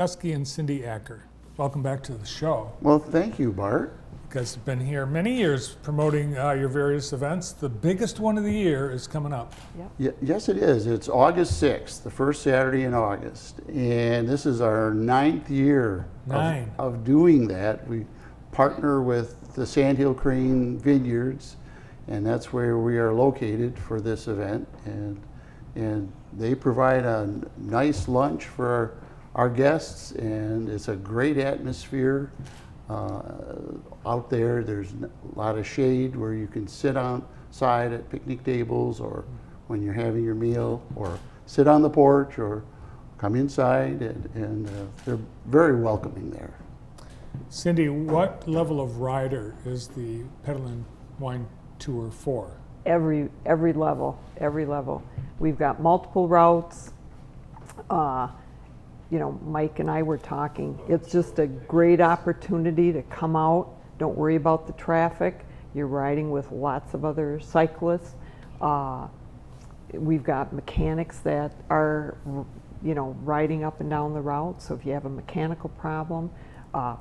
Husky and Cindy Acker. Welcome back to the show. Well, thank you, Bart. You guys have been here many years promoting your various events. The biggest one of the year is coming up. Yep. Yes, it is. It's August 6th, the first Saturday in August. And this is our 9th year of doing that. We partner with the Sandhill Crane Vineyards, and that's where we are located for this event. And they provide a nice lunch for our guests, and it's a great atmosphere out there. There's a lot of shade where you can sit outside at picnic tables, or when you're having your meal, or sit on the porch, or come inside, and they're very welcoming there. Cindy, what level of rider is the Pedal and Whine Tour for? Every level. We've got multiple routes. Mike and I were talking. It's just a great opportunity to come out. Don't worry about the traffic. You're riding with lots of other cyclists. We've got mechanics that are, riding up and down the route. So if you have a mechanical problem,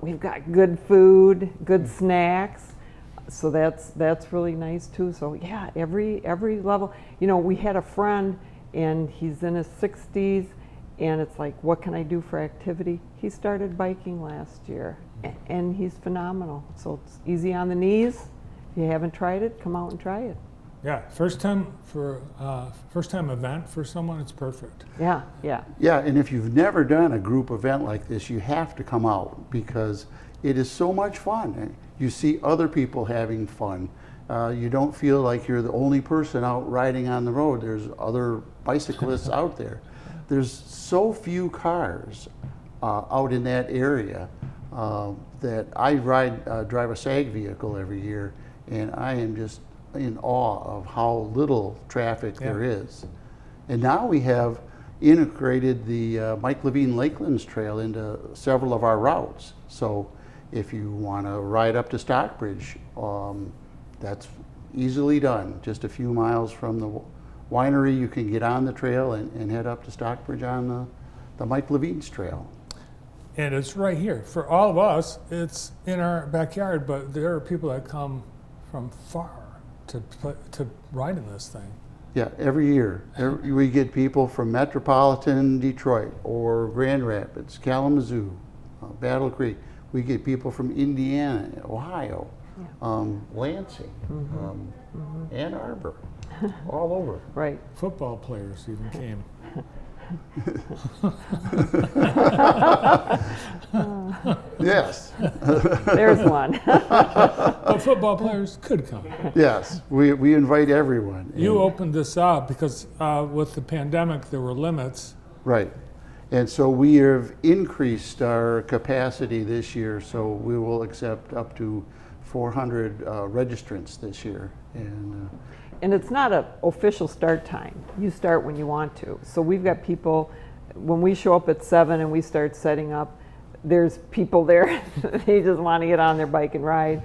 we've got good food, good snacks. So that's really nice too. So yeah, every level. We had a friend, and he's in his 60s. And it's like, what can I do for activity? He started biking last year, and he's phenomenal. So it's easy on the knees. If you haven't tried it, come out and try it. Yeah, first time event for someone, it's perfect. Yeah. Yeah, and if you've never done a group event like this, you have to come out because it is so much fun. You see other people having fun. You don't feel like you're the only person out riding on the road. There's other bicyclists out there. There's so few cars out in that area that I drive a SAG vehicle every year, and I am just in awe of how little traffic there is. And now we have integrated the Mike Levine Lakelands Trail into several of our routes. So if you want to ride up to Stockbridge, that's easily done. Just a few miles from the winery, you can get on the trail and head up to Stockbridge on the Mike Levine's Trail. And it's right here. For all of us, it's in our backyard, but there are people that come from far to ride in this thing. Yeah, every year. We get people from metropolitan Detroit or Grand Rapids, Kalamazoo, Battle Creek. We get people from Indiana, Ohio, Lansing, Ann Arbor. All over. Right. Football players even came. Yes. There's one. But football players could come. Yes, we invite everyone. You opened this up because with the pandemic there were limits. Right. And so we have increased our capacity this year, so we will accept up to 400 registrants this year. And it's not an official start time. You start when you want to. So we've got people, when we show up at 7 and we start setting up, there's people there, they just want to get on their bike and ride.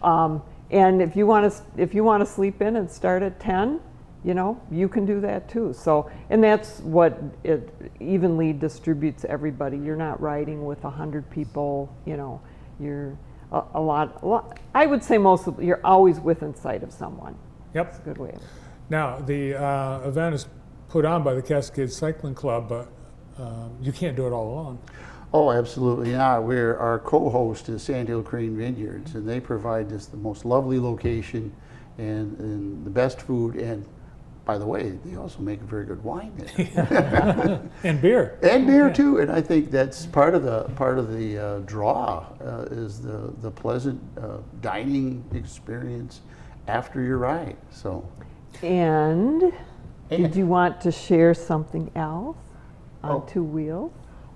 And if you want to sleep in and start at 10, you can do that too. So, and that's what it evenly distributes everybody. You're not riding with 100 people, you're a lot, I would say you're always within sight of someone. Yep. That's a good way of it. Now, the event is put on by the Cascade Cycling Club, but you can't do it all alone. Oh, absolutely not. Our co-host is Sandhill Crane Vineyards, and they provide us the most lovely location and the best food. And by the way, they also make a very good wine there. And beer. And beer too. And I think that's part of the draw is the pleasant dining experience after your ride. So. And did you want to share something else on two wheels?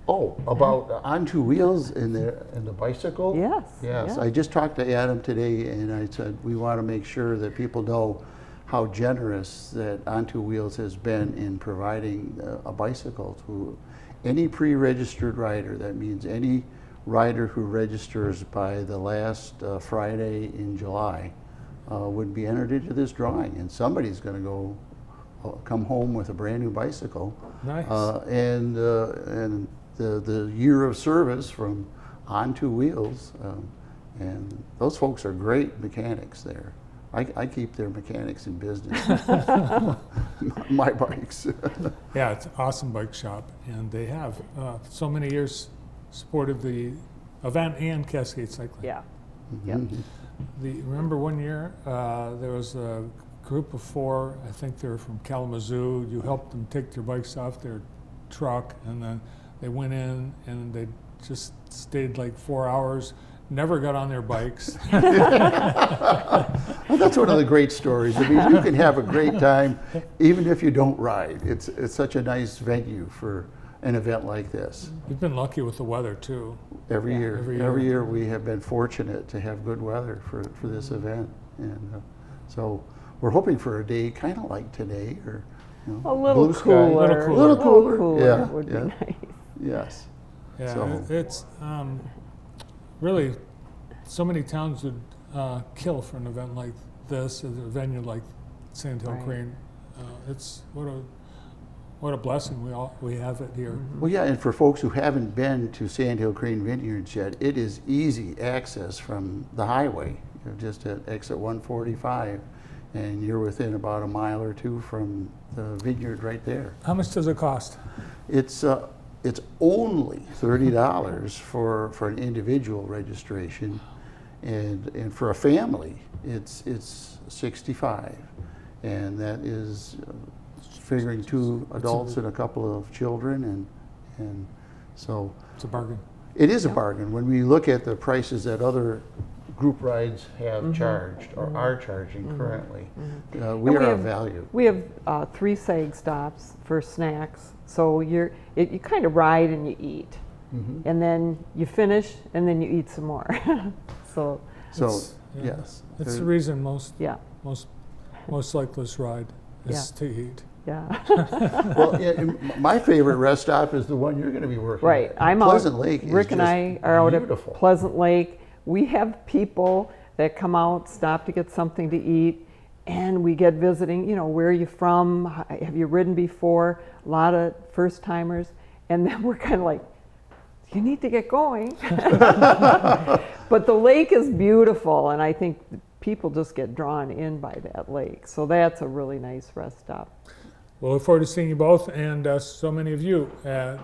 Oh, about on two wheels in the bicycle? Yes. I just talked to Adam today, and I said we want to make sure that people know how generous that On Two Wheels has been in providing a bicycle to any pre-registered rider. That means any rider who registers by the last Friday in July would be entered into this drawing, and somebody's going to come home with a brand new bicycle. Nice. And the year of service from On Two Wheels, and those folks are great mechanics there. I keep their mechanics in business. My bikes. Yeah, it's an awesome bike shop, and they have so many years supported the event and Cascade Cycling. Yeah. Yep. Remember one year there was a group of 4. I think they were from Kalamazoo. You helped them take their bikes off their truck, and then they went in and they just stayed like 4 hours. Never got on their bikes. Well, that's one of the great stories. I mean, you can have a great time even if you don't ride. It's such a nice venue for an event like this. You've been lucky with the weather too. Every year. every year. Every year we have been fortunate to have good weather for this event. And so we're hoping for a day kind of like today, or A little blue sky. cooler. A little cooler. Yeah, would yeah. be nice. Yes. Yeah, So- it's really, so many towns would kill for an event like this, at a venue like Sand Hill Right. Crane. It's what a blessing we have it here. Well, yeah, and for folks who haven't been to Sand Hill Crane Vineyards yet, it is easy access from the highway. You're just at exit 145, and you're within about a mile or 2 from the vineyard right there. How much does it cost? It's only $30 for an individual registration, and for a family, it's $65, and that is figuring 2 adults and a couple of children, and so It's a bargain. it is a bargain when we look at the prices that other group rides have charged or are charging currently. We And we are of have- value. We have 3 sag stops for snacks, so you kind of ride and you eat, and then you finish and then you eat some more. So So Yeah. yes, It's the reason most yeah, cyclists ride is to eat. yeah. well, my favorite rest stop is the one you're going to be working Right. at. I'm Pleasant out. Lake is Rick and just I are out beautiful. at Pleasant Lake. We have people that come out, stop to get something to eat, and we get visiting. Where are you from? Have you ridden before? A lot of first timers, and then we're kind of like, you need to get going. But the lake is beautiful, and I think people just get drawn in by that lake. So that's a really nice rest stop. We'll look forward to seeing you both and so many of you at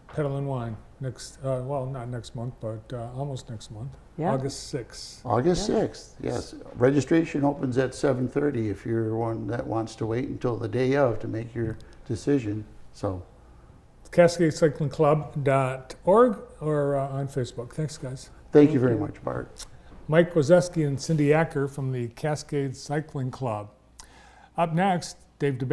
Pedal and Whine next, well, not next month, but almost next month, Yeah. August 6th. August 6th, yes. Registration opens at 7:30 if you're one that wants to wait until the day of to make your decision. So, CascadeCyclingClub.org or on Facebook. Thanks, guys. thank you very much, Bart. Mike Wazeski and Cindy Acker from the Cascade Cycling Club. Up next, Dave DeBay